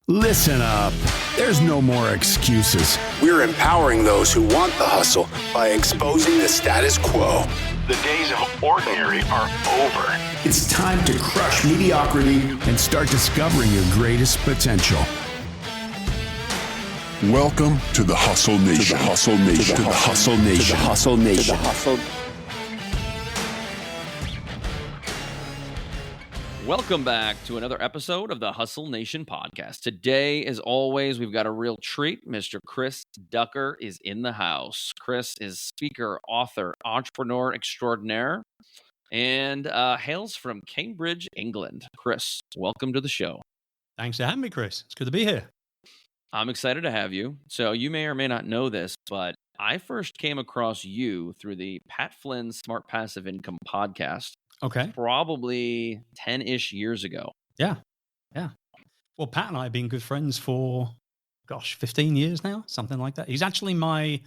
Listen up. There's no more excuses. We're empowering those who want the hustle by exposing the status quo. The days of ordinary are over. It's time to crush mediocrity and start discovering your greatest potential. Welcome to the Hustle Nation. To the Hustle Nation. To the Hustle Nation. To the Hustle Nation. To the Hustle. Welcome back to another episode of the Hustle Nation podcast. Today, as always, we've got a real treat. Mr. Chris Ducker is in the house. Chris is speaker, author, entrepreneur extraordinaire, and hails from Cambridge, England. Chris, welcome to the show. Thanks for having me, Chris. It's good to be here. I'm excited to have you. So you may or may not know this, but I first came across you through the Pat Flynn Smart Passive Income podcast. Okay. Probably 10-ish years ago. Yeah. Well, Pat and I have been good friends for, 15 years now, something like that. He's actually my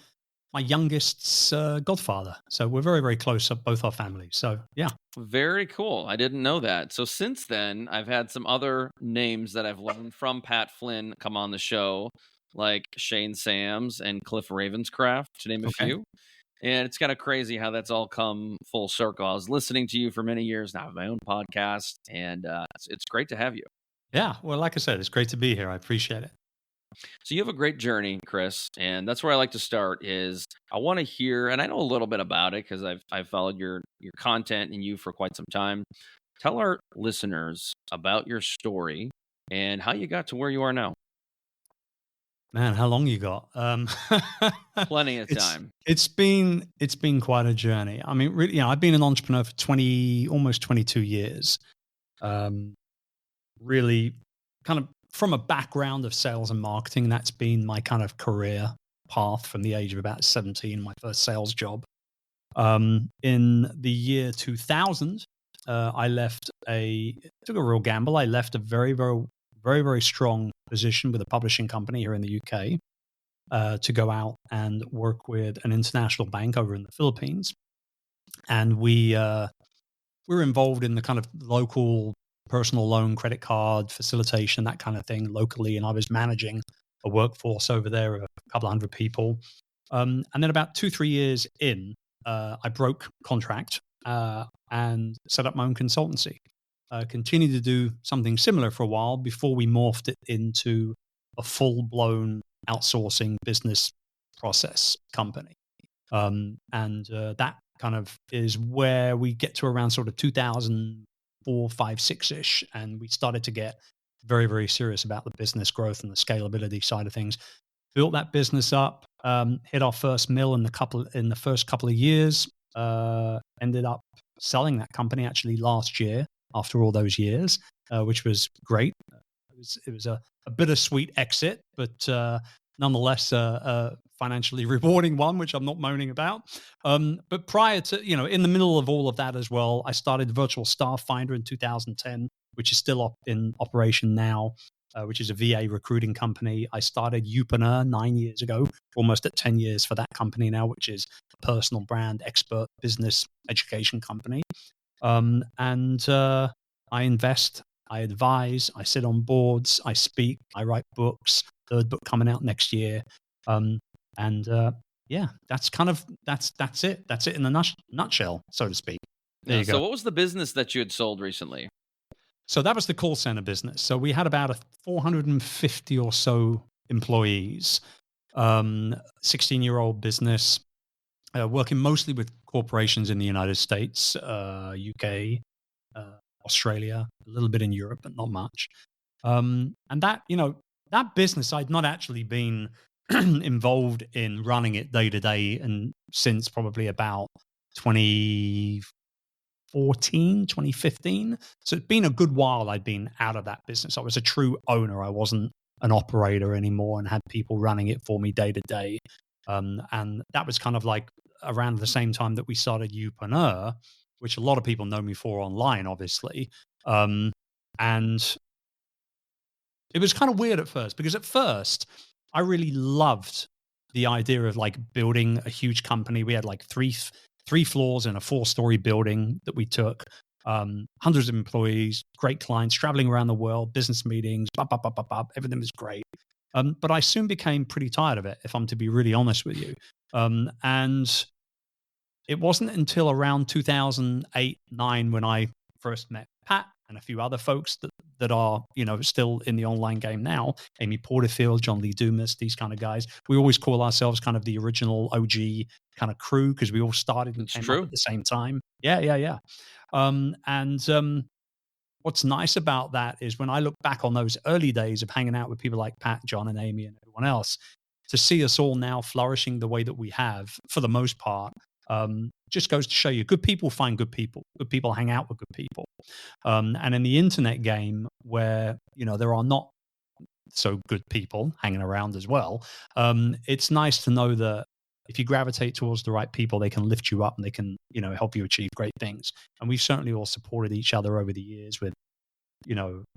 youngest's godfather. So we're very, very close, both our families. So, yeah. Very cool. I didn't know that. So since then, I've had some other names that I've learned from Pat Flynn come on the show, like Shane Sams and Cliff Ravenscraft, to name a few. And it's kind of crazy how that's all come full circle. I was listening to you for many years now, I have my own podcast, and it's great to have you. Yeah, well, like I said, it's great to be here. I appreciate it. So you have a great journey, Chris, and that's where I like to start is I want to hear, and I know a little bit about it because I've followed your content and you for quite some time. Tell our listeners about your story and how you got to where you are now. Man, how long you got? Plenty of time. It's been quite a journey. I mean, really, I've been an entrepreneur for almost 22 years. Really, kind of from a background of sales and marketing, that's been my kind of career path from the age of about 17. My first sales job. In the year 2000, I took a real gamble. I left a very, very, very, very strong position with a publishing company here in the UK to go out and work with an international bank over in the Philippines. And we were involved in the kind of local personal loan, credit card facilitation, that kind of thing locally. And I was managing a workforce over there of a couple of hundred people. And then about 2-3 years in, I broke contract and set up my own consultancy. Continued to do something similar for a while before we morphed it into a full-blown outsourcing business process company. That kind of is where we get to around sort of 2004, 5, 6-ish, and we started to get very, very serious about the business growth and the scalability side of things. Built that business up, hit our first mill in the first couple of years, ended up selling that company actually last year, after all those years, which was great. It was a bittersweet exit, but nonetheless a financially rewarding one, which I'm not moaning about. But prior to, in the middle of all of that as well, I started Virtual Staff Finder in 2010, which is still in operation now, which is a VA recruiting company. I started Upreneur 9 years ago, almost at 10 years for that company now, which is a personal brand expert business education company. I invest, I advise, I sit on boards, I speak, I write books, third book coming out next year. That's it. That's it in a nutshell, so to speak. There you go. So what was the business that you had sold recently? So that was the call center business. So we had about 450 or so employees, 16-year-old business, working mostly with corporations in the United States, UK, Australia, a little bit in Europe, but not much. And that, that business, I'd not actually been involved in running it day to day and since probably about 2014, 2015. So it's been a good while I'd been out of that business. I was a true owner. I wasn't an operator anymore and had people running it for me day to day. And that was kind of like around the same time that we started Upreneur, which a lot of people know me for online, obviously. And it was kind of weird at first, because at first I really loved the idea of like building a huge company. We had like three floors in a 4-story building that we took. hundreds of employees, great clients, traveling around the world, business meetings, everything was great. But I soon became pretty tired of it, if I'm to be really honest with you. And it wasn't until around 2008-9 when I first met Pat and a few other folks that are, still in the online game now. Amy Porterfield, John Lee Dumas, these kind of guys. We always call ourselves kind of the original OG kind of crew because we all started and came up at the same time. Yeah. What's nice about that is when I look back on those early days of hanging out with people like Pat, John, and Amy and everyone else, to see us all now flourishing the way that we have for the most part, just goes to show you good people find good people. Good people hang out with good people. And in the internet game where, there are not so good people hanging around as well, it's nice to know that if you gravitate towards the right people, they can lift you up and they can, help you achieve great things. And we've certainly all supported each other over the years with,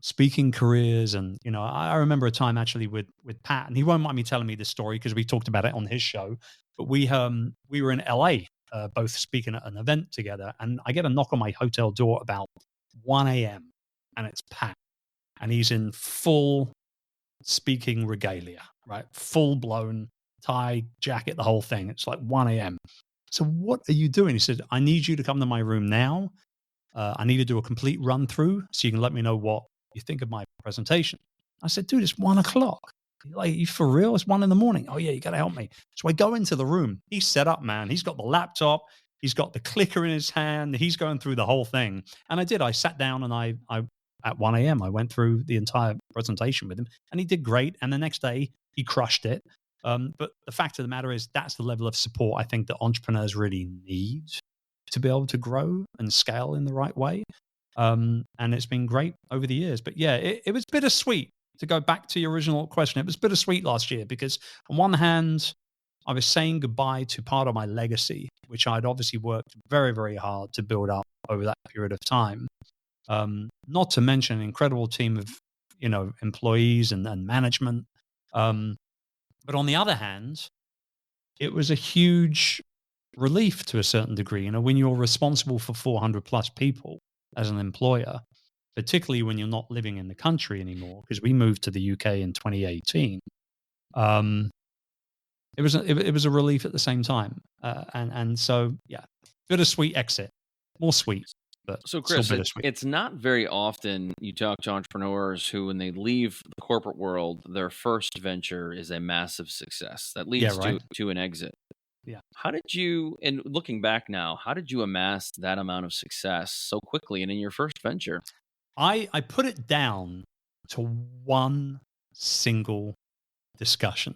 speaking careers. And, I remember a time actually with Pat, and he won't mind me telling me this story because we talked about it on his show, but we were in LA, both speaking at an event together, and I get a knock on my hotel door about 1 a.m. and it's Pat, and he's in full speaking regalia, right? Full blown tie, jacket, the whole thing. It's like 1 a.m. So what are you doing? He said, I need you to come to my room now. I need to do a complete run through so you can let me know what you think of my presentation. I said, dude, it's 1 o'clock. Like, you for real? It's 1 a.m. Oh yeah, you got to help me. So I go into the room. He's set up, man. He's got the laptop. He's got the clicker in his hand. He's going through the whole thing. And I did. I sat down and I at 1 a.m. I went through the entire presentation with him, and he did great. And the next day he crushed it. But the fact of the matter is that's the level of support I think that entrepreneurs really need to be able to grow and scale in the right way. And it's been great over the years. But yeah, it was bittersweet. To go back to your original question, it was bittersweet last year because on one hand, I was saying goodbye to part of my legacy, which I'd obviously worked very, very hard to build up over that period of time. Not to mention an incredible team of, employees and management. But on the other hand, it was a huge relief to a certain degree. When you're responsible for 400 plus people as an employer, particularly when you're not living in the country anymore, because we moved to the UK in 2018. It was a relief at the same time. And so, yeah, bittersweet exit, more sweet. But so, Chris, it's not very often you talk to entrepreneurs who, when they leave the corporate world, their first venture is a massive success that leads to an exit. Yeah. How did you, and looking back now, how did you amass that amount of success so quickly and in your first venture? I put it down to one single discussion,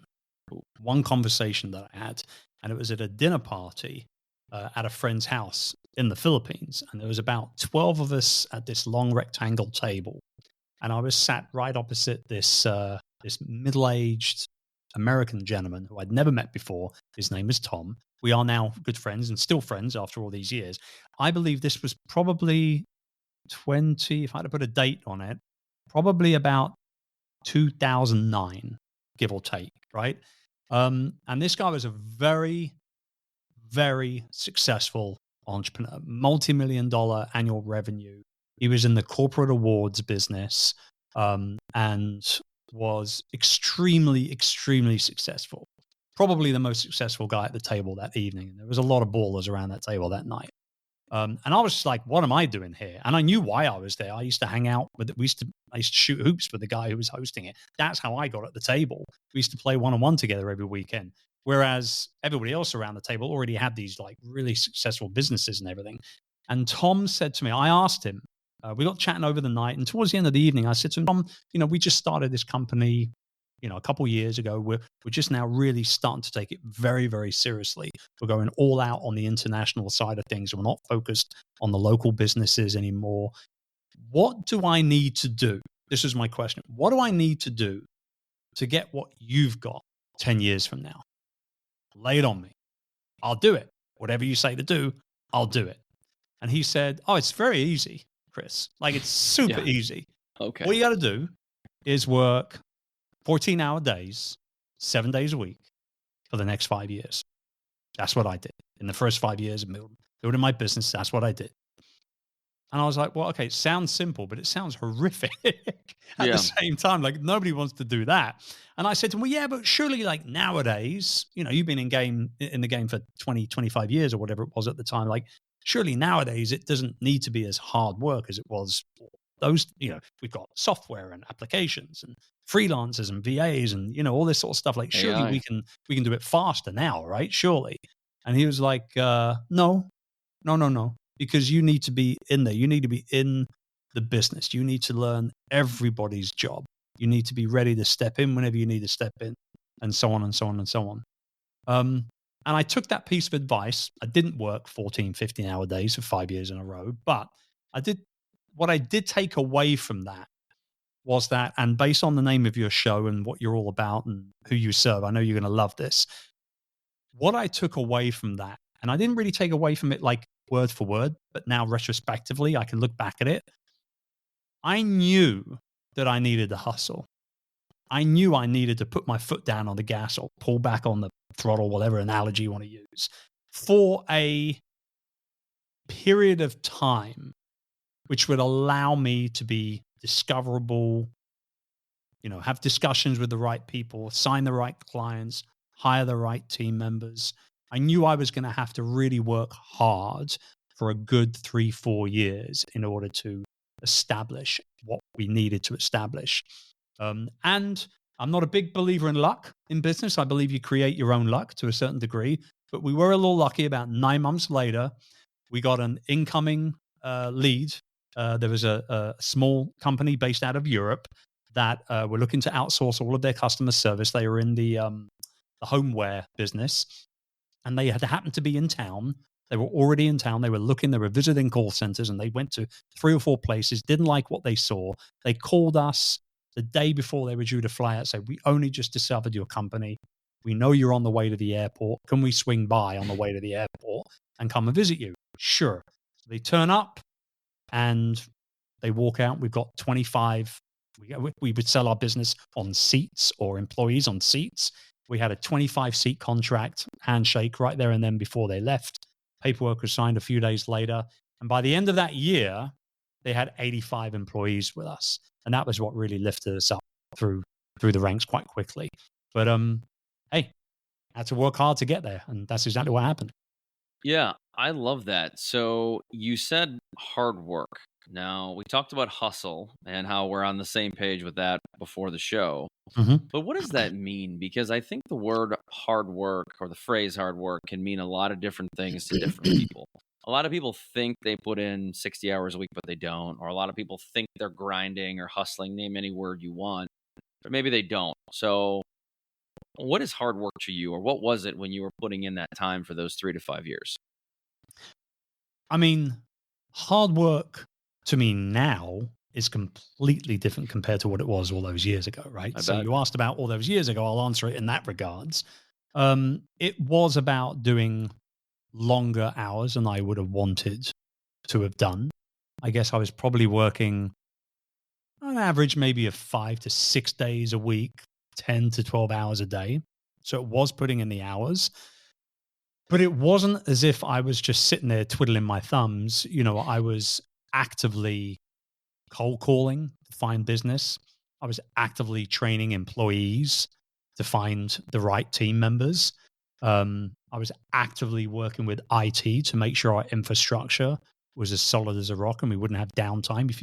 one conversation that I had, and it was at a dinner party at a friend's house in the Philippines. And there was about 12 of us at this long rectangle table. And I was sat right opposite this middle-aged American gentleman who I'd never met before. His name is Tom. We are now good friends and still friends after all these years. I believe this was probably 20, if I had to put a date on it, probably about 2009, give or take, right? And this guy was a very, very successful entrepreneur, multi-million-dollar annual revenue. He was in the corporate awards business and was extremely, extremely successful. Probably the most successful guy at the table that evening. And there was a lot of ballers around that table that night. And I was just like, what am I doing here? And I knew why I was there. I used to hang out with, I used to shoot hoops with the guy who was hosting it. That's how I got at the table. We used to play one-on-one together every weekend. Whereas everybody else around the table already had these like really successful businesses and everything. And Tom said to me, I asked him, we got chatting over the night, and towards the end of the evening, I said to him, Tom, we just started this company, a couple of years ago. We're just now really starting to take it very, very seriously. We're going all out on the international side of things. We're not focused on the local businesses anymore. What do I need to do? This is my question. What do I need to do to get what you've got 10 years from now? Lay it on me. I'll do it. Whatever you say to do, I'll do it. And he said, oh, it's very easy, Chris. Like, it's super easy. Okay. All you got to do is work 14-hour days, 7 days a week for the next 5 years. That's what I did. In the first 5 years of building my business, that's what I did. And I was like, well, okay, it sounds simple, but it sounds horrific at the Yeah. same time. Like nobody wants to do that. And I said to him, well, yeah, but surely like nowadays, you've been in the game for 20, 25 years or whatever it was at the time. Like surely nowadays it doesn't need to be as hard work as it was. Those, we've got software and applications and freelancers and VAs and, all this sort of stuff. Like surely AI. we can do it faster now, right? Surely. And he was like, no, no, because you need to be in there. You need to be in the business. You need to learn everybody's job. You need to be ready to step in whenever you need to step in, and so on and so on and so on. And I took that piece of advice. I didn't work 14, 15-hour days for 5 years in a row, but what I did take away from that was that, and based on the name of your show and what you're all about and who you serve, I know you're going to love this. What I took away from that, and I didn't really take away from it like word for word, but now retrospectively, I can look back at it. I knew that I needed to hustle. I knew I needed to put my foot down on the gas or pull back on the throttle, whatever analogy you want to use, for a period of time, which would allow me to be discoverable, have discussions with the right people, sign the right clients, hire the right team members. I knew I was going to have to really work hard for a good 3-4 years in order to establish what we needed to establish. And I'm not a big believer in luck in business. I believe you create your own luck to a certain degree, but we were a little lucky. About 9 months later, we got an incoming lead. There was a small company based out of Europe that were looking to outsource all of their customer service. They were in the homeware business, and they had happened to be in town. They were already in town. They were visiting call centers, and they went to 3 or 4 places, didn't like what they saw. They called us the day before they were due to fly out, said, we only just discovered your company. We know you're on the way to the airport. Can we swing by on the way to the airport and come and visit you? Sure. So they turn up and they walk out. We've got 25. We would sell our business on seats or employees on seats. We had a 25-seat contract, handshake right there and then before they left. Paperwork was signed a few days later. And by the end of that year, they had 85 employees with us. And that was what really lifted us up through the ranks quite quickly. But hey, I had to work hard to get there. And that's exactly what happened. Yeah, I love that. So you said hard work. Now, we talked about hustle and how we're on the same page with that before the show. Mm-hmm. But what does that mean? Because I think the word hard work or the phrase hard work can mean a lot of different things to different people. A lot of people think they put in 60 hours a week, but they don't. Or a lot of people think they're grinding or hustling, name any word you want, but maybe they don't. So what is hard work to you, or what was it when you were putting in that time for those 3 to 5 years? I mean, hard work to me now is completely different compared to what it was all those years ago, right? So you asked about all those years ago. I'll answer it in that regards. It was about doing longer hours than I would have wanted to have done. I guess I was probably working on average maybe of 5 to 6 days a week, 10 to 12 hours a day. So it was putting in the hours. But it wasn't as if I was just sitting there twiddling my thumbs. I was actively cold calling to find business. I was actively training employees to find the right team members. I was actively working with IT to make sure our infrastructure was as solid as a rock and we wouldn't have downtime. If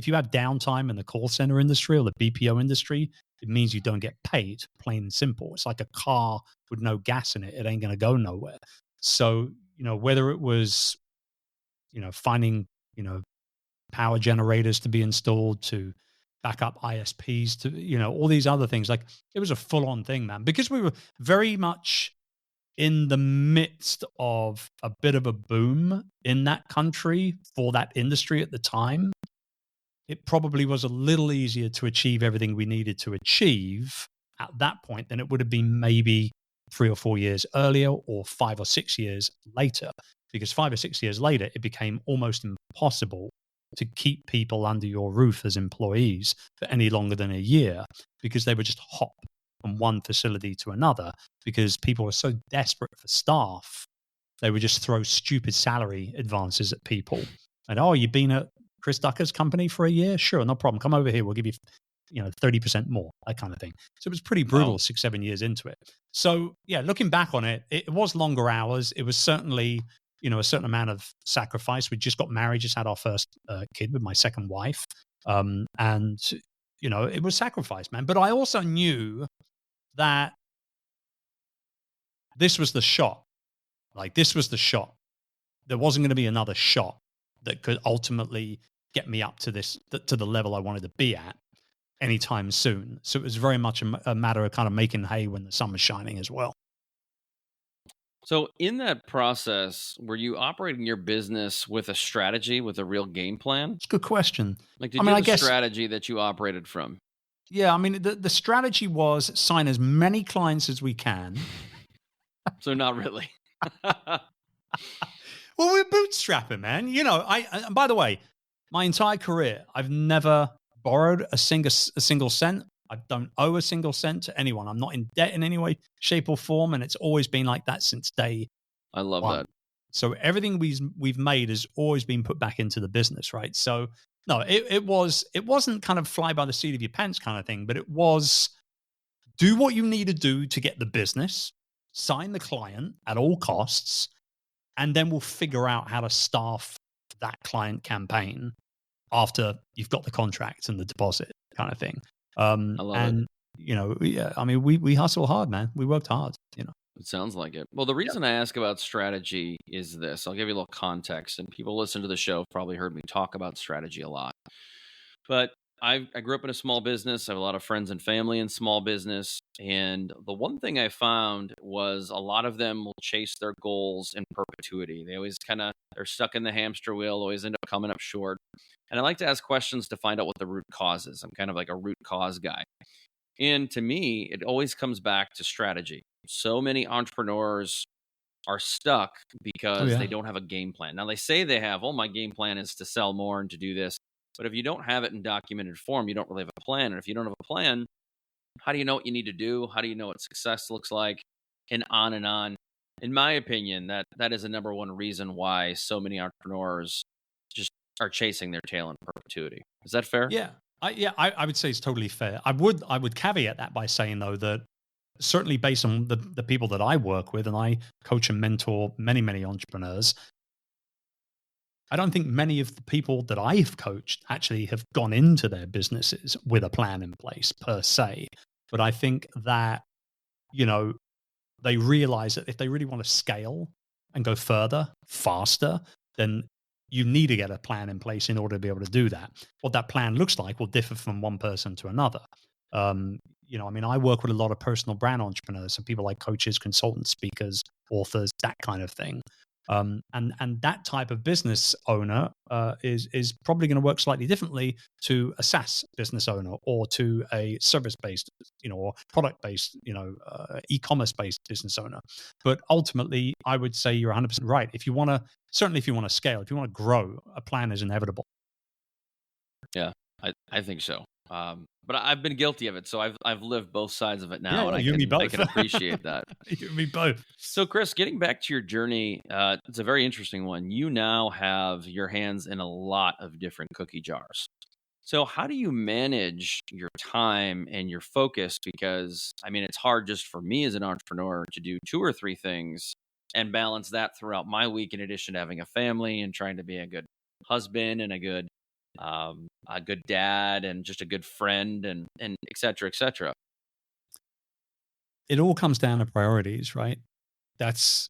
you have downtime in the call center industry or the BPO industry, it means you don't get paid, plain and simple. It's like a car with no gas in it. It ain't going to go nowhere. So, whether it was, finding, power generators to be installed, to back up ISPs, to, all these other things, like it was a full on thing, man, because we were very much in the midst of a bit of a boom in that country for that industry at the time. It probably was a little easier to achieve everything we needed to achieve at that point than it would have been maybe 3 or 4 years earlier or 5 or 6 years later, because 5 or 6 years later, it became almost impossible to keep people under your roof as employees for any longer than a year, because they would just hop from one facility to another because people were so desperate for staff. They would just throw stupid salary advances at people And, oh, you've been at Chris Ducker's company for a year? Sure, no problem. Come over here. We'll give you, 30% more, that kind of thing. So it was pretty brutal 6-7 years into it. So yeah, looking back on it, it was longer hours. It was certainly, a certain amount of sacrifice. We just got married, just had our first kid with my second wife. And, it was sacrifice, man. But I also knew that this was the shot. Like, this was the shot. There wasn't going to be another shot that could ultimately get me up to the level I wanted to be at anytime soon. So it was very much a matter of kind of making hay when the sun was shining as well. So in that process, were you operating your business with a strategy, with a real game plan? It's a good question. Like, did you have a strategy that you operated from? Yeah, I mean, the strategy was sign as many clients as we can. So not really. Well, we're bootstrapping, man. And by the way, my entire career, I've never borrowed a single cent. I don't owe a single cent to anyone. I'm not in debt in any way, shape, or form, and it's always been like that since day I love one. that. So everything we've made has always been put back into the business, right? So no, it wasn't kind of fly by the seat of your pants kind of thing, but it was do what you need to do to get the business, sign the client at all costs, and then we'll figure out how to staff that client campaign after you've got the contract and the deposit kind of thing. I love it. We hustle hard, man. We worked hard, It sounds like it. Well, the reason I ask about strategy is this. I'll give you a little context, and people listen to the show have probably heard me talk about strategy a lot. But I grew up in a small business. I have a lot of friends and family in small business. And the one thing I found was a lot of them will chase their goals in perpetuity. They always they're stuck in the hamster wheel, always end up coming up short. And I like to ask questions to find out what the root cause is. I'm kind of like a root cause guy. And to me, it always comes back to strategy. So many entrepreneurs are stuck because they don't have a game plan. Now, they say they have, my game plan is to sell more and to do this. But if you don't have it in documented form, you don't really have a plan. And if you don't have a plan, how do you know what you need to do? How do you know what success looks like? And on and on. In my opinion, that is the number one reason why so many entrepreneurs just are chasing their tail in perpetuity. Is that fair? Yeah. I would say it's totally fair. I would caveat that by saying, though, that certainly based on the people that I work with, and I coach and mentor many, many entrepreneurs, I don't think many of the people that I've coached actually have gone into their businesses with a plan in place per se. But I think that, they realize that if they really want to scale and go further, faster, then you need to get a plan in place in order to be able to do that. What that plan looks like will differ from one person to another. I work with a lot of personal brand entrepreneurs, so people like coaches, consultants, speakers, authors, that kind of thing. And that type of business owner is probably going to work slightly differently to a SaaS business owner or to a service-based, or product-based, e-commerce-based business owner. But ultimately, I would say you're 100% right. If you want to scale, if you want to grow, a plan is inevitable. Yeah, I think so. But I've been guilty of it, so I've lived both sides of it now, and I can appreciate that. You and me both. So, Chris, getting back to your journey, it's a very interesting one. You now have your hands in a lot of different cookie jars. So, how do you manage your time and your focus? Because, it's hard just for me as an entrepreneur to do 2 or 3 things and balance that throughout my week, in addition to having a family and trying to be a good husband and a good dad and just a good friend and et cetera, et cetera. It all comes down to priorities, right? That's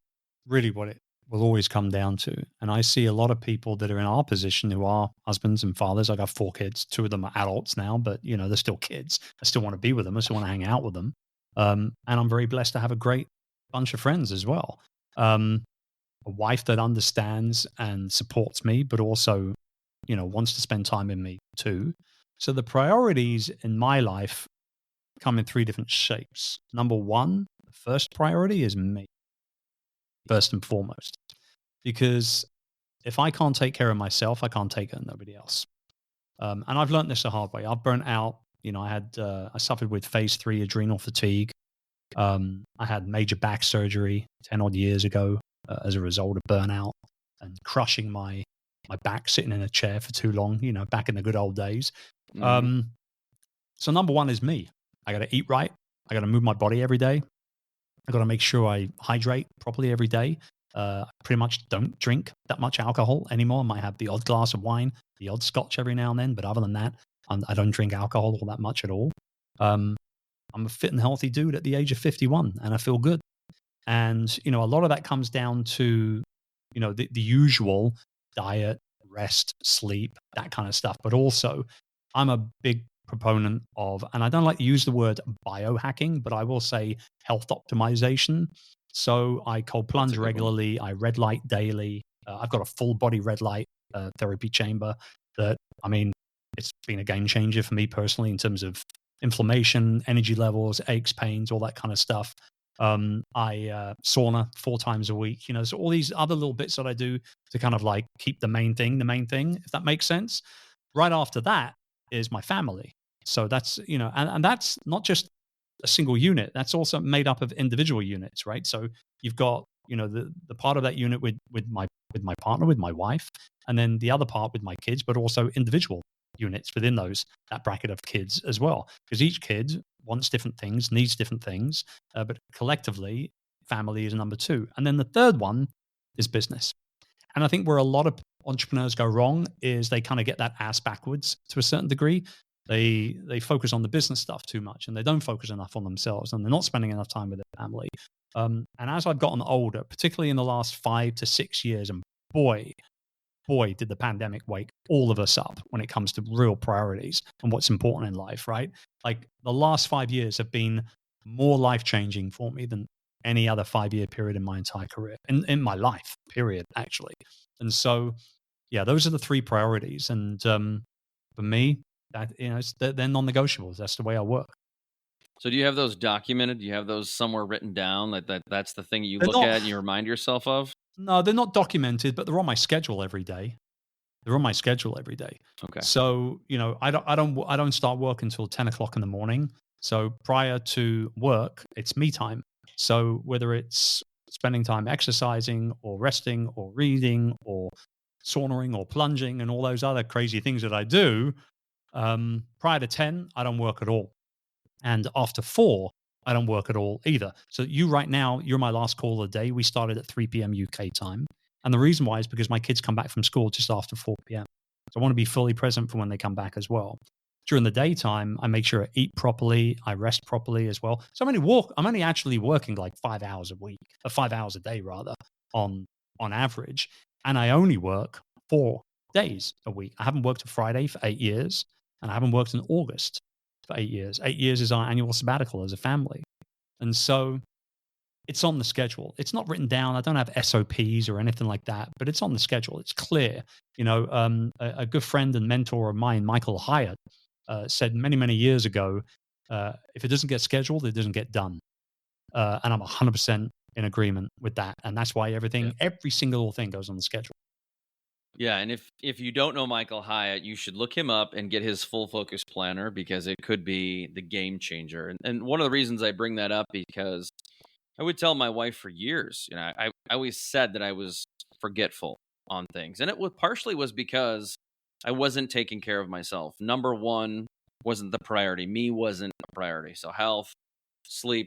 really what it will always come down to. And I see a lot of people that are in our position who are husbands and fathers. I got 4 kids. 2 of them are adults now, but they're still kids. I still want to be with them. I still want to hang out with them. And I'm very blessed to have a great bunch of friends as well. A wife that understands and supports me, but also wants to spend time with me too. So the priorities in my life come in 3 different shapes. Number 1, the first priority is me, first and foremost. Because if I can't take care of myself, I can't take care of nobody else. And I've learned this the hard way. I've burnt out. I suffered with phase 3 adrenal fatigue. I had major back surgery 10 odd years ago as a result of burnout and crushing my my back sitting in a chair for too long, back in the good old days. Mhm. So number one is me. I got to eat right. I got to move my body every day. I got to make sure I hydrate properly every day. I pretty much don't drink that much alcohol anymore. I might have the odd glass of wine, the odd scotch every now and then, but other than that, I don't drink alcohol all that much at all. I'm a fit and healthy dude at the age of 51, and I feel good. And a lot of that comes down to the usual diet, rest, sleep, that kind of stuff. But also, I'm a big proponent of, and I don't like to use the word biohacking, but I will say health optimization. So I cold plunge regularly. I red light daily. I've got a full body red light therapy chamber that, it's been a game changer for me personally in terms of inflammation, energy levels, aches, pains, all that kind of stuff. I sauna 4 times a week, so all these other little bits that I do to kind of like keep the main thing, if that makes sense. Right after that is my family. So that's, and that's not just a single unit. That's also made up of individual units, right? So you've got, the part of that unit with my partner, with my wife, and then the other part with my kids, but also individual units within that bracket of kids as well, because each kid wants different things, needs different things, but collectively, family is number 2. And then the third one is business. And I think where a lot of entrepreneurs go wrong is they kind of get that ass backwards to a certain degree. They focus on the business stuff too much, and they don't focus enough on themselves, and they're not spending enough time with their family. And as I've gotten older, particularly in the last 5 to 6 years, and boy, did the pandemic wake all of us up when it comes to real priorities and what's important in life, right? Like the last 5 years have been more life-changing for me than any other 5-year period in my entire career, in my life, period, actually. And so, yeah, those are the 3 priorities. And for me, that they're non-negotiables. That's the way I work. So do you have those documented? Do you have those somewhere written down? That's the thing you look at and you remind yourself of? No, they're not documented, but they're on my schedule every day. Okay. So, I don't start work until 10 o'clock in the morning. So prior to work, it's me time. So whether it's spending time exercising or resting or reading or saunaing or plunging and all those other crazy things that I do, prior to 10, I don't work at all. And after 4, I don't work at all either. So right now, you're my last call of the day. We started at 3 p.m. UK time. And the reason why is because my kids come back from school just after 4 p.m. So I want to be fully present for when they come back as well. During the daytime, I make sure I eat properly, I rest properly as well. So I'm only actually working like 5 hours a week, 5 hours a day rather, on average. And I only work 4 days a week. I haven't worked a Friday for 8 years, and I haven't worked in August for 8 years. 8 years is our annual sabbatical as a family. And so it's on the schedule. It's not written down. I don't have SOPs or anything like that, but it's on the schedule. It's clear. A good friend and mentor of mine, Michael Hyatt, said many, many years ago, if it doesn't get scheduled, it doesn't get done. And I'm 100% in agreement with that. And that's why every single thing goes on the schedule. Yeah, and if you don't know Michael Hyatt, you should look him up and get his full focus planner, because it could be the game changer. And one of the reasons I bring that up, because I would tell my wife for years, I always said that I was forgetful on things. And it was partially because I wasn't taking care of myself. Number 1 wasn't the priority. Me wasn't a priority. So health, sleep,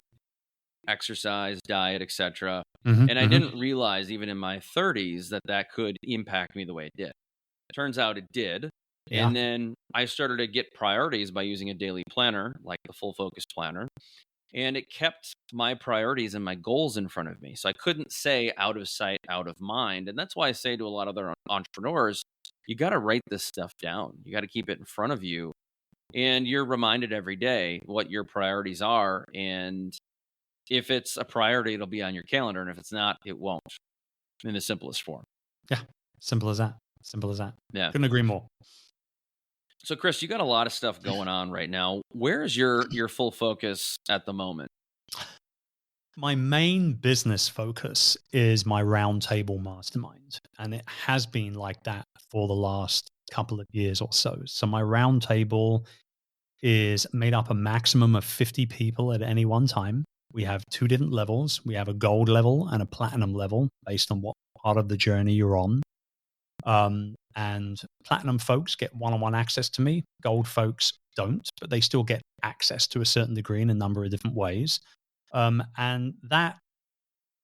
exercise, diet, etc. And I didn't realize even in my 30s that could impact me the way it did. Turns out it did. Yeah. And then I started to get priorities by using a daily planner, like the full focus planner. And it kept my priorities and my goals in front of me. So I couldn't say out of sight, out of mind. And that's why I say to a lot of other entrepreneurs, you got to write this stuff down. You got to keep it in front of you. And you're reminded every day what your priorities are. And if it's a priority, it'll be on your calendar. And if it's not, it won't, in the simplest form. Yeah. Simple as that. Yeah. Couldn't agree more. So, Chris, you got a lot of stuff going on right now. Where is your full focus at the moment? My main business focus is my roundtable mastermind, and it has been like that for the last couple of years or so. So my roundtable is made up a maximum of 50 people at any one time. We have 2 different levels. We have a gold level and a platinum level based on what part of the journey you're on. And platinum folks get one-on-one access to me. Gold folks don't, but they still get access to a certain degree in a number of different ways. And that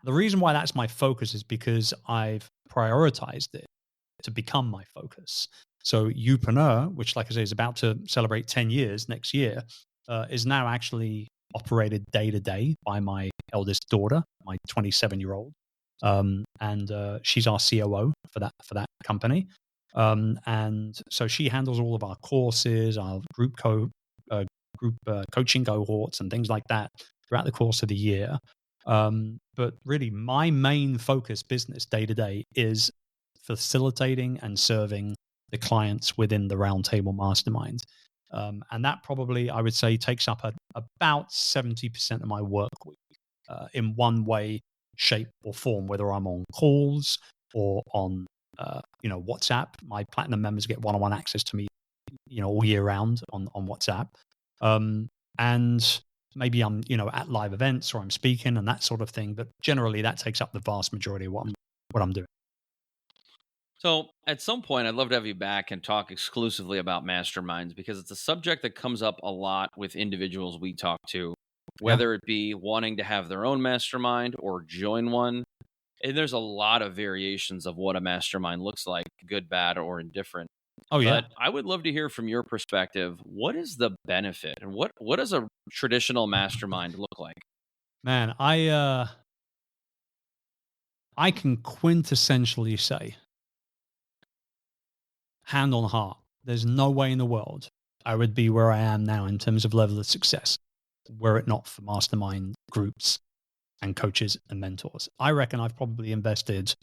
the reason why that's my focus is because I've prioritized it to become my focus. So Upreneur, which like I say is about to celebrate 10 years next year, is now actually operated day to day by my eldest daughter, my 27-year-old. And she's our COO for that company. And so she handles all of our courses, our group coaching cohorts and things like that throughout the course of the year. But really my main focus business day to day is facilitating and serving the clients within the Roundtable Mastermind. And that probably, I would say, takes up about 70% of my work week in one way, shape, or form, whether I'm on calls or on WhatsApp. My platinum members get one-on-one access to me, all year round on WhatsApp. And maybe I'm, at live events or I'm speaking and that sort of thing. But generally, that takes up the vast majority of what I'm doing. So at some point, I'd love to have you back and talk exclusively about masterminds, because it's a subject that comes up a lot with individuals we talk to, whether it be wanting to have their own mastermind or join one. And there's a lot of variations of what a mastermind looks like, good, bad, or indifferent. Oh, yeah. But I would love to hear from your perspective. What is the benefit, and what does a traditional mastermind look like? Man, I can quintessentially say, hand on heart, there's no way in the world I would be where I am now in terms of level of success were it not for mastermind groups and coaches and mentors. I reckon I've probably invested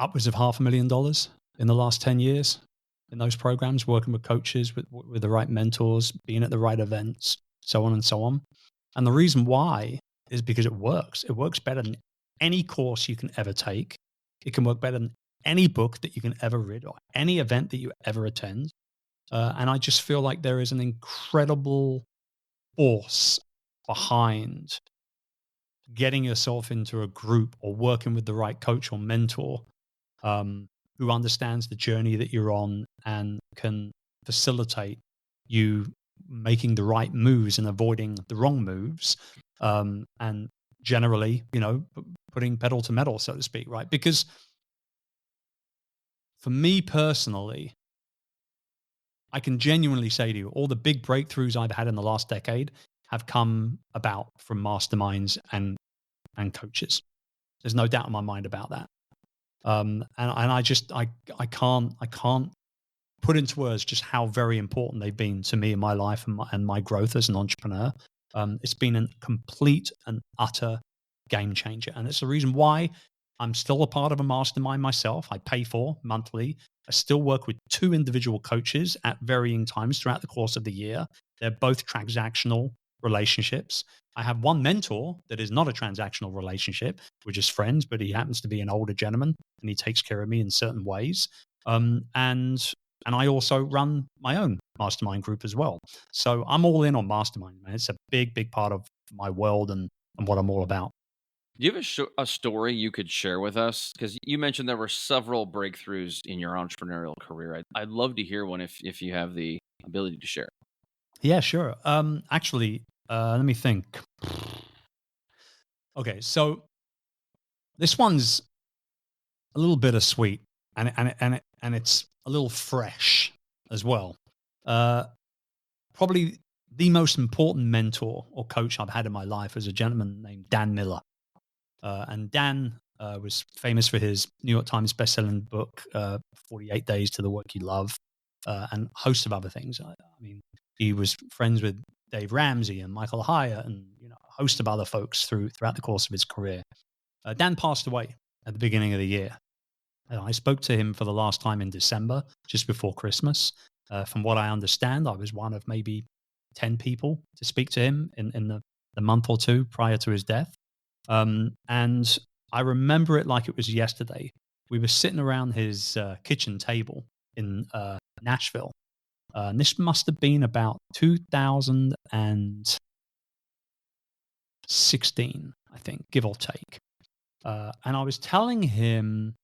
upwards of $500,000 in the last 10 years in those programs, working with coaches, with the right mentors, being at the right events, so on and so on. And the reason why is because it works. It works better than any course you can ever take. It can work better than any book that you can ever read or any event that you ever attend. And I just feel like there is an incredible force behind getting yourself into a group or working with the right coach or mentor who understands the journey that you're on and can facilitate you making the right moves and avoiding the wrong moves. And generally, putting pedal to metal, so to speak, right? Because for me personally, I can genuinely say to you, all the big breakthroughs I've had in the last decade have come about from masterminds and coaches. There's no doubt in my mind about that. And I can't put into words just how very important they've been to me in my life and my growth as an entrepreneur. It's been a complete and utter game changer. And it's the reason why I'm still a part of a mastermind myself. I pay for monthly. I still work with 2 individual coaches at varying times throughout the course of the year. They're both transactional relationships. I have one mentor that is not a transactional relationship. We're just friends, but he happens to be an older gentleman and he takes care of me in certain ways. And I also run my own mastermind group as well. So I'm all in on mastermind, man. It's a big, big part of my world and what I'm all about. Do you have a story you could share with us? Because you mentioned there were several breakthroughs in your entrepreneurial career. I'd love to hear one if you have the ability to share. Yeah, sure. Actually, let me think. Okay, so this one's a little bittersweet, and it's a little fresh as well. Probably the most important mentor or coach I've had in my life is a gentleman named Dan Miller. And Dan was famous for his New York Times bestselling book, 48 Days to the Work You Love, and a host of other things. I mean, he was friends with Dave Ramsey and Michael Hyatt and a host of other folks throughout the course of his career. Dan passed away at the beginning of the year. And I spoke to him for the last time in December, just before Christmas. From what I understand, I was one of maybe 10 people to speak to him in the month or two prior to his death. And I remember it like it was yesterday. We were sitting around his kitchen table in Nashville. And this must have been about 2016, I think, give or take. And I was telling him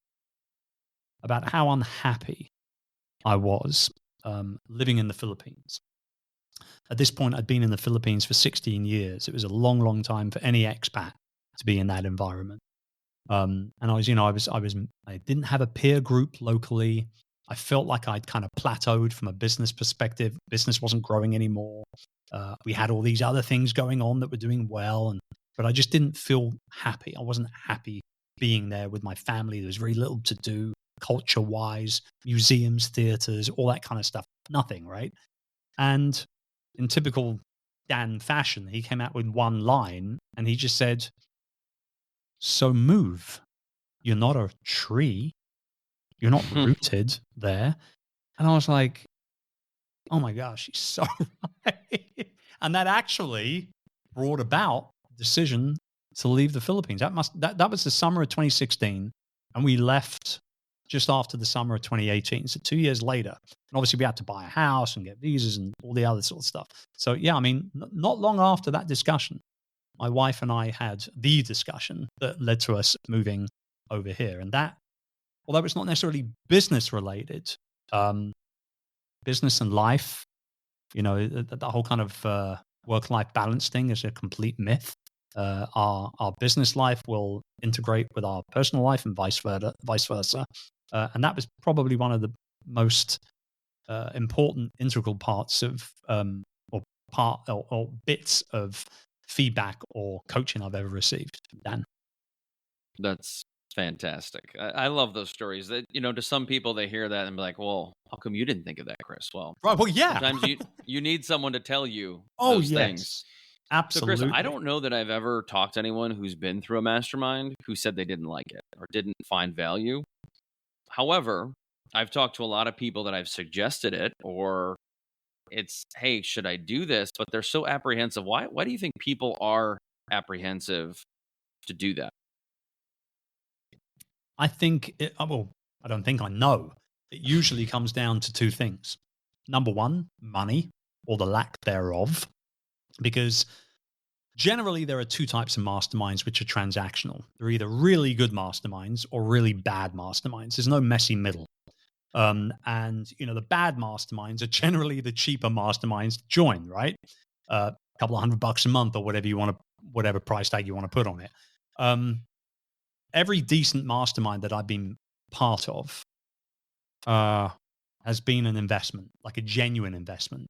about how unhappy I was living in the Philippines. At this point, I'd been in the Philippines for 16 years. It was a long, long time for any expat to be in that environment. And I didn't have a peer group locally. I felt like I'd kind of plateaued from a business perspective. Business wasn't growing anymore. We had all these other things going on that were doing well, but I just didn't feel happy. I wasn't happy being there with my family. There was very little to do culture-wise, museums, theaters, all that kind of stuff. Nothing, right? And in typical Dan fashion, he came out with one line and he just said, "So move. You're not a tree. You're not rooted there." And I was like, oh my gosh, he's so right. And that actually brought about the decision to leave the Philippines. That was the summer of 2016. And we left just after the summer of 2018. So 2 years later. And obviously we had to buy a house and get visas and all the other sort of stuff. So yeah, I mean, not long after that discussion, my wife and I had the discussion that led to us moving over here. And that, although it's not necessarily business related, business and life, the whole kind of work-life balance thing is a complete myth. Our business life will integrate with our personal life and vice versa. And that was probably one of the most important integral parts of or bits of feedback or coaching I've ever received. Dan. That's fantastic. I love those stories. That to some people they hear that and be like, "Well, how come you didn't think of that, Chris?" Well, right. Well, yeah. Sometimes you need someone to tell you oh, those yes. things. Absolutely. So, Chris, I don't know that I've ever talked to anyone who's been through a mastermind who said they didn't like it or didn't find value. However, I've talked to a lot of people that I've suggested it, or it's, hey, should I do this? But they're so apprehensive. Why do you think people are apprehensive to do that? I think, I don't think I know. It usually comes down to two things. Number one, money or the lack thereof. Because generally there are two types of masterminds which are transactional. They're either really good masterminds or really bad masterminds. There's no messy middle. And the bad masterminds are generally the cheaper masterminds to join, right? A couple of $100 a month or whatever price tag you want to put on it. Every decent mastermind that I've been part of has been an investment, like a genuine investment,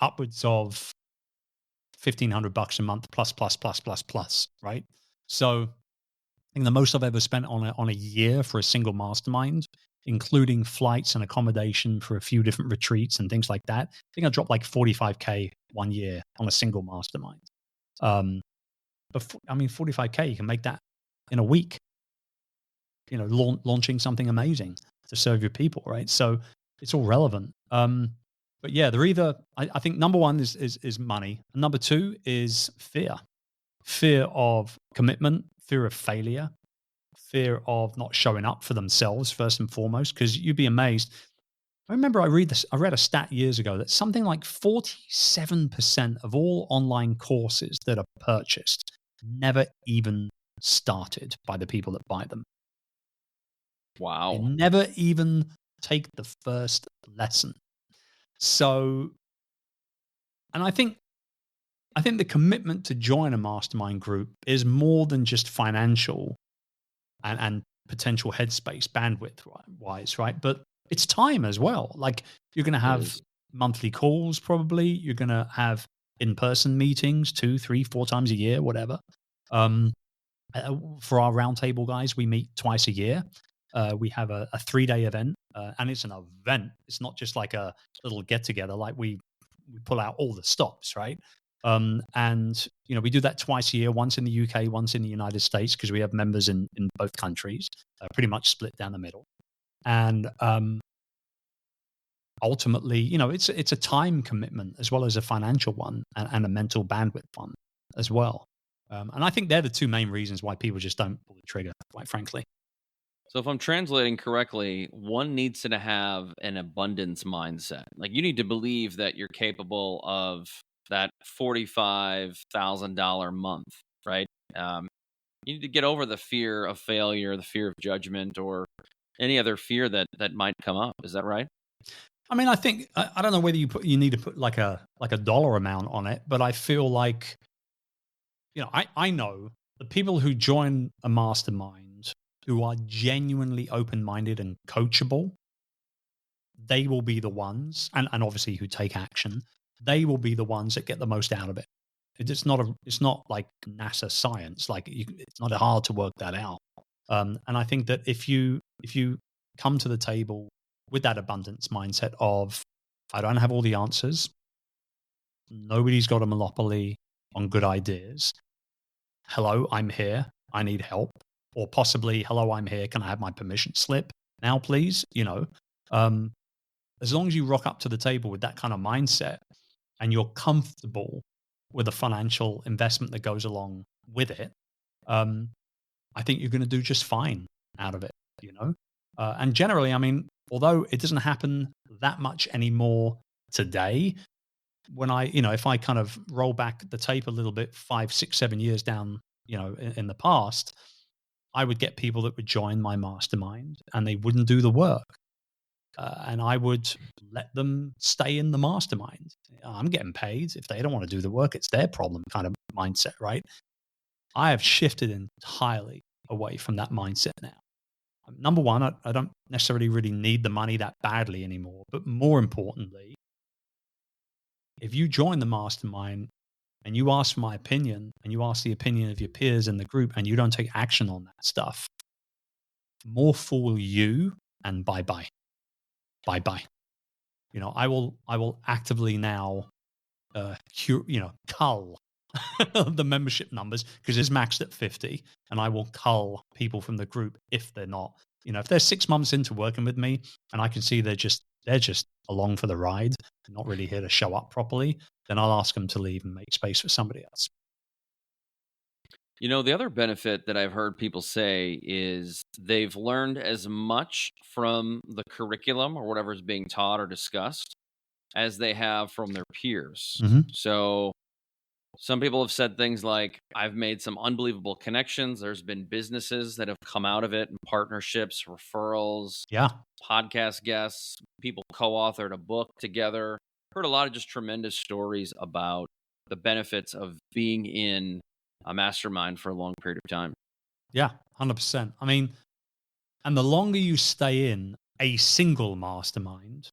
upwards of $1,500 a month plus, right? So I think the most I've ever spent on a year for a single mastermind, including flights and accommodation for a few different retreats and things like that, I think I dropped like $45K 1 year on a single mastermind. But $45K, you can make that in a week. Launching something amazing to serve your people, right? So it's all relevant. But yeah, they're either, I think number one is money. And number two is fear of commitment, fear of failure, fear of not showing up for themselves first and foremost, because you'd be amazed. I remember I read a stat years ago that something like 47% of all online courses that are purchased never even started by the people that buy them. Wow. They never even take the first lesson. So, and I think the commitment to join a mastermind group is more than just financial and potential headspace bandwidth wise, right? But it's time as well. Like you're going to have monthly calls, probably. You're going to have in-person meetings 2, 3, 4 times a year, whatever. For our roundtable guys, we meet twice a year. We have a 3-day event, and it's an event. It's not just like a little get together. Like we pull out all the stops, right? And we do that twice a year, once in the UK, once in the United States, because we have members in both countries, pretty much split down the middle. And ultimately, it's a time commitment as well as a financial one and a mental bandwidth one as well. And I think they're the two main reasons why people just don't pull the trigger, quite frankly. So if I'm translating correctly, one needs to have an abundance mindset. Like you need to believe that you're capable of that $45,000 month, right? You need to get over the fear of failure, the fear of judgment, or any other fear that might come up. Is that right? I mean, I think I don't know whether you need to put like a dollar amount on it, but I feel like, I know the people who join a mastermind who are genuinely open-minded and coachable, they will be the ones, and obviously who take action, they will be the ones that get the most out of it. It's not like NASA science. Like it's not hard to work that out. And I think that if you come to the table with that abundance mindset of, I don't have all the answers, nobody's got a monopoly on good ideas. Hello, I'm here. I need help. Or possibly, hello, I'm here. Can I have my permission slip now, please? As long as you rock up to the table with that kind of mindset and you're comfortable with the financial investment that goes along with it, I think you're going to do just fine out of it, And generally, I mean, although it doesn't happen that much anymore today, when if I kind of roll back the tape a little bit, 5, 6, 7 years down, in the past, I would get people that would join my mastermind and they wouldn't do the work. And I would let them stay in the mastermind. I'm getting paid. If they don't want to do the work, it's their problem kind of mindset, right? I have shifted entirely away from that mindset now. Number one, I don't necessarily really need the money that badly anymore. But more importantly, if you join the mastermind and you ask for my opinion and you ask the opinion of your peers in the group and you don't take action on that stuff, more fool you and bye-bye. Bye-bye. I will actively now, cull the membership numbers because it's maxed at 50, and I will cull people from the group if they're not. If they're 6 months into working with me and I can see they're just along for the ride and not really here to show up properly, then I'll ask them to leave and make space for somebody else. The other benefit that I've heard people say is they've learned as much from the curriculum or whatever is being taught or discussed as they have from their peers. Mm-hmm. So some people have said things like, I've made some unbelievable connections. There's been businesses that have come out of it, and partnerships, referrals, podcast guests, people co-authored a book together. Heard a lot of just tremendous stories about the benefits of being in a mastermind for a long period of time. Yeah, 100%. I mean, and the longer you stay in a single mastermind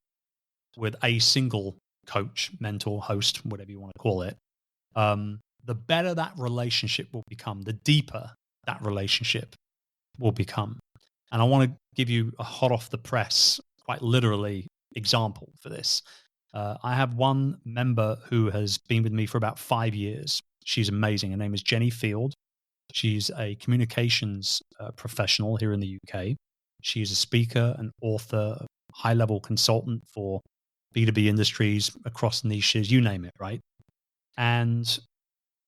with a single coach, mentor, host, whatever you want to call it, the better that relationship will become, the deeper that relationship will become. And I want to give you a hot off the press, quite literally, example for this. I have one member who has been with me for about 5 years. She's amazing. Her name is Jenny Field. She's a communications professional here in the UK. She's a speaker, an author, high-level consultant for B2B industries across niches, you name it, right? And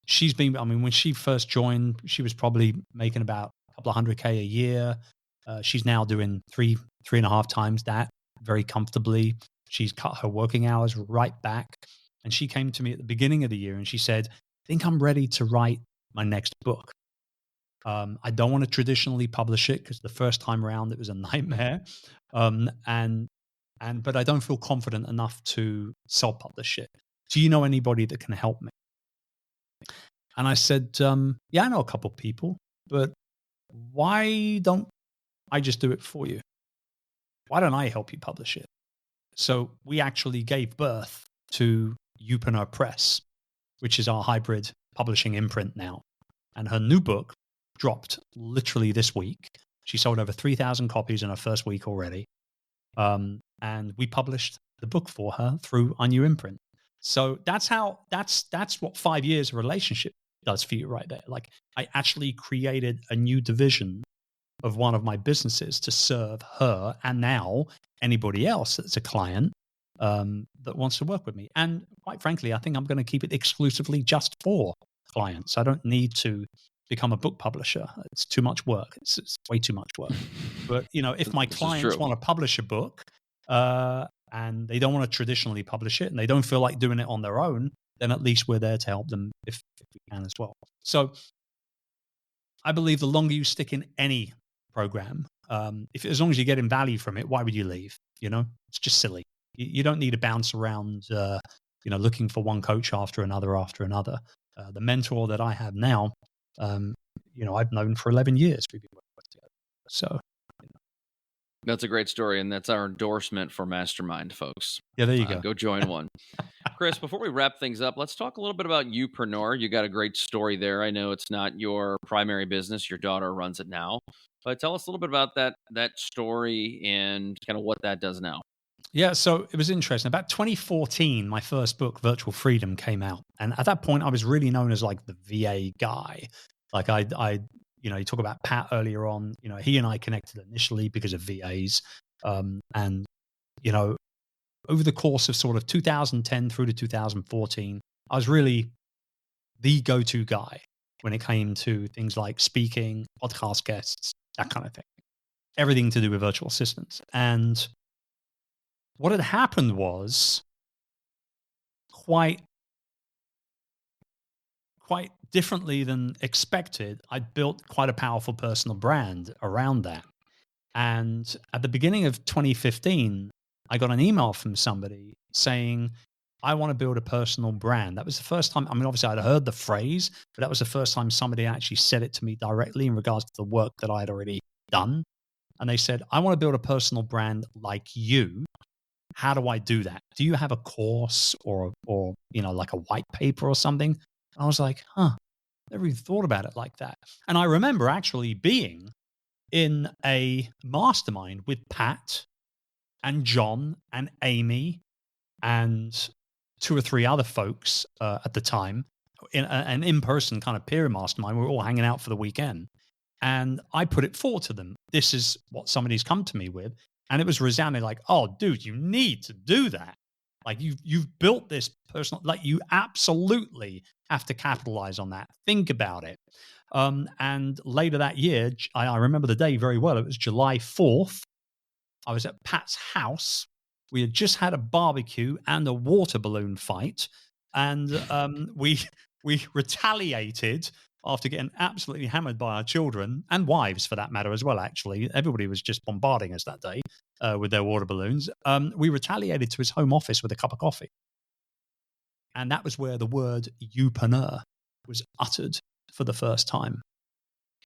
she's been, when she first joined, she was probably making about a couple of $100K a year. She's now doing 3.5 times that very comfortably. She's cut her working hours right back. And she came to me at the beginning of the year and she said, I think I'm ready to write my next book. I don't want to traditionally publish it because the first time around it was a nightmare. But I don't feel confident enough to self-publish it. Do you know anybody that can help me? And I said, yeah, I know a couple of people, but why don't I just do it for you? Why don't I help you publish it? So we actually gave birth to Youpreneur Press, which is our hybrid publishing imprint now. And her new book dropped literally this week. She sold over 3,000 copies in her first week already. And we published the book for her through our new imprint. So that's what 5 years of relationship does for you right there. Like I actually created a new division of one of my businesses to serve her and now anybody else that's a client that wants to work with me. And quite frankly, I think I'm going to keep it exclusively just for clients. I don't need to become a book publisher. It's too much work. It's way too much work. But if my clients want to publish a book and they don't want to traditionally publish it and they don't feel like doing it on their own, then at least we're there to help them if we can as well. So I believe the longer you stick in any program, If as long as you're getting value from it, why would you leave? It's just silly. You don't need to bounce around, looking for one coach after another after another. The mentor that I have now, I've known for 11 years. We've been working together. So That's a great story, and that's our endorsement for Mastermind, folks. yeah, there you go. Go join one. Chris, before we wrap things up, let's talk a little bit about Upreneur. You got a great story there. I know it's not your primary business. Your daughter runs it now. But tell us a little bit about that story and kind of what that does now. Yeah, so it was interesting. About 2014, my first book, Virtual Freedom, came out. And at that point, I was really known as like the VA guy. Like you talk about Pat earlier on, he and I connected initially because of VAs. Over the course of sort of 2010 through to 2014, I was really the go-to guy when it came to things like speaking, podcast guests, that kind of thing. Everything to do with virtual assistants. And what had happened was quite differently than expected. I built quite a powerful personal brand around that. And at the beginning of 2015, I got an email from somebody saying, I want to build a personal brand. That was the first time. I mean, obviously I'd heard the phrase, but that was the first time somebody actually said it to me directly in regards to the work that I had already done. And they said, I want to build a personal brand like you. How do I do that? Do you have a course or like a white paper or something? And I was like, never even thought about it like that. And I remember actually being in a mastermind with Pat and John and Amy and 2 or 3 other folks at the time, in an in-person kind of peer mastermind. We were all hanging out for the weekend. And I put it forward to them. This is what somebody's come to me with. And it was resounding like, oh, dude, you need to do that. Like you've built this personal, like you absolutely have to capitalize on that. Think about it. And later that year, I remember the day very well. It was July 4th. I was at Pat's house. We had just had a barbecue and a water balloon fight. And we retaliated after getting absolutely hammered by our children and wives, for that matter, as well, actually. Everybody was just bombarding us that day with their water balloons. We retaliated to his home office with a cup of coffee. And that was where the word Upreneur was uttered for the first time.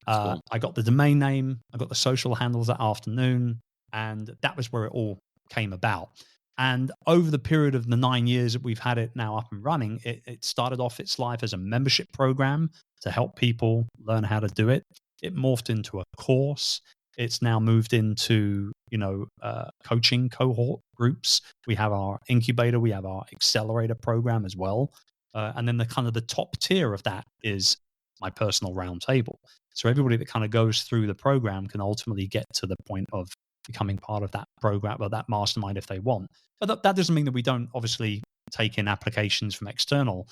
Cool. I got the domain name. I got the social handles that afternoon. And that was where it all came about. And over the period of the 9 years that we've had it now up and running, it started off its life as a membership program to help people learn how to do it. It morphed into a course. It's now moved into, coaching cohort groups. We have our incubator. We have our accelerator program as well. And then the top tier of that is my personal roundtable. So everybody that kind of goes through the program can ultimately get to the point of becoming part of that program or that mastermind if they want. But that doesn't mean that we don't obviously take in applications from external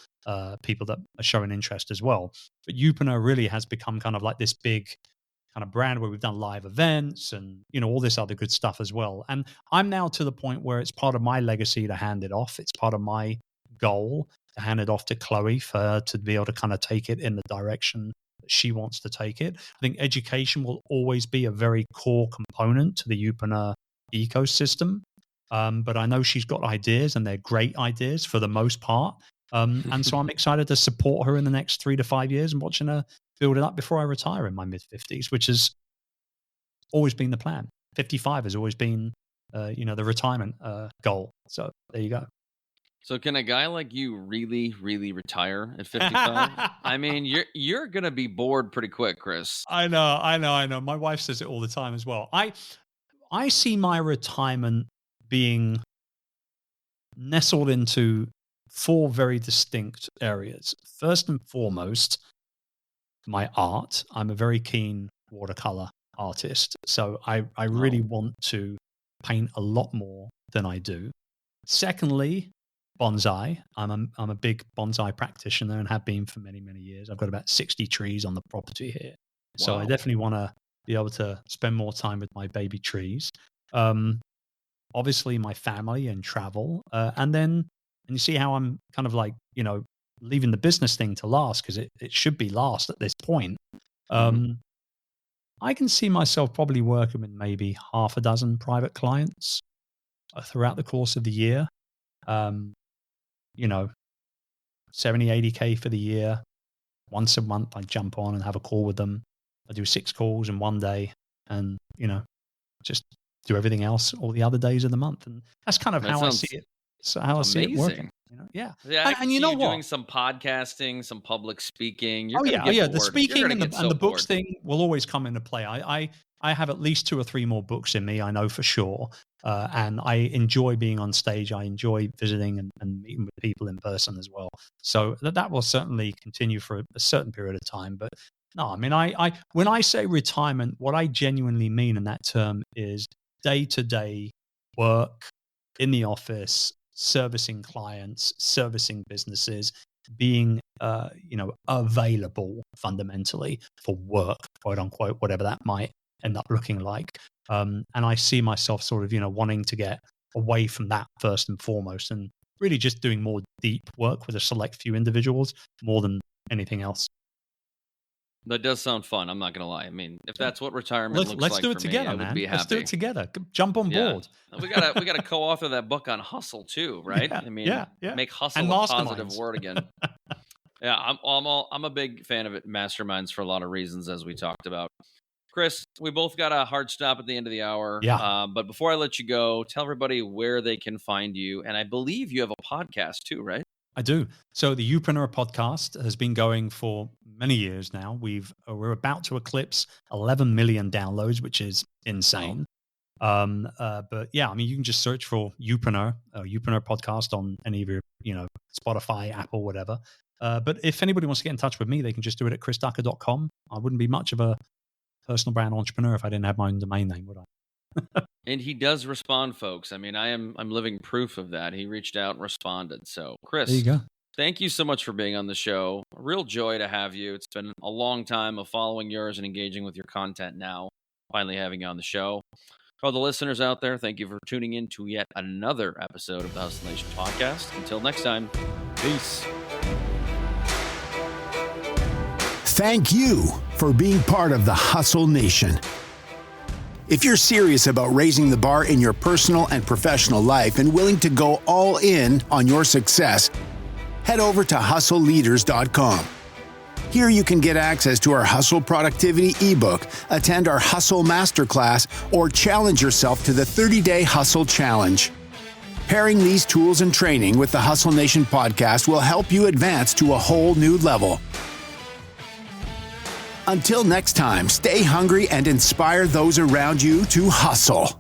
people that are showing interest as well. But Upreneur really has become kind of like this big kind of brand where we've done live events and, all this other good stuff as well. And I'm now to the point where it's part of my legacy to hand it off. It's part of my goal to hand it off to Chloe for her to be able to kind of take it in the direction that she wants to take it. I think education will always be a very core component to the Upreneur ecosystem. But I know she's got ideas and they're great ideas for the most part. And so I'm excited to support her in the next 3 to 5 years and watching her build it up before I retire in my mid-50s, which has always been the plan. 55 has always been, the retirement goal. So there you go. So can a guy like you really, really retire at 55? I mean, you're going to be bored pretty quick, Chris. I know. My wife says it all the time as well. I see my retirement being nestled into 4 very distinct areas. First and foremost, my art. I'm a very keen watercolor artist. So I really want to paint a lot more than I do. Secondly, bonsai. I'm a big bonsai practitioner and have been for many, many years. I've got about 60 trees on the property here. Wow. So I definitely want to be able to spend more time with my baby trees. Obviously my family and travel. And you see how I'm kind of like, leaving the business thing to last because it should be last at this point. I can see myself probably working with maybe half a dozen private clients throughout the course of the year. 70, 80K for the year. Once a month, I jump on and have a call with them. I do 6 calls in one day and, just do everything else all the other days of the month. And that's kind of how I see it. So how I see it working. Yeah. Yeah. And you know what? Doing some podcasting, some public speaking. The speaking and the books thing will always come into play. I have at least 2 or 3 more books in me, I know for sure. And I enjoy being on stage. I enjoy visiting and meeting with people in person as well. So that will certainly continue for a certain period of time. But no, I mean, I when I say retirement, what I genuinely mean in that term is day-to-day work in the office, servicing clients, servicing businesses, being available fundamentally for work, quote unquote, whatever that might end up looking like. And I see myself sort of, wanting to get away from that first and foremost and really just doing more deep work with a select few individuals more than anything else. That does sound fun. I'm not going to lie. I mean, if that's what retirement looks let's like do it for together, me, man. I would be happy. Let's do it together. Jump on board. We gotta co-author that book on hustle too, right? Make hustle and a positive word again. Yeah, I'm a big fan of it. Masterminds for a lot of reasons, as we talked about. Chris, we both got a hard stop at the end of the hour. Yeah. But before I let you go, tell everybody where they can find you. And I believe you have a podcast too, right? I do. So the Youpreneur podcast has been going for many years now. We're about to eclipse 11 million downloads, which is insane. But yeah, I mean, you can just search for Youpreneur podcast on any of your, Spotify, Apple, whatever. But if anybody wants to get in touch with me, they can just do it at chrisducker.com. I wouldn't be much of a personal brand entrepreneur if I didn't have my own domain name, would I? And he does respond, folks. I mean, I'm living proof of that. He reached out and responded. So, Chris, there you go. Thank you so much for being on the show. A real joy to have you. It's been a long time of following yours and engaging with your content now. Finally having you on the show. For all the listeners out there, thank you for tuning in to yet another episode of the Hustle Nation podcast. Until next time, peace. Thank you for being part of the Hustle Nation. If you're serious about raising the bar in your personal and professional life and willing to go all in on your success, head over to hustleleaders.com. Here you can get access to our Hustle Productivity ebook, attend our Hustle Masterclass, or challenge yourself to the 30-day Hustle Challenge. Pairing these tools and training with the Hustle Nation podcast will help you advance to a whole new level. Until next time, stay hungry and inspire those around you to hustle.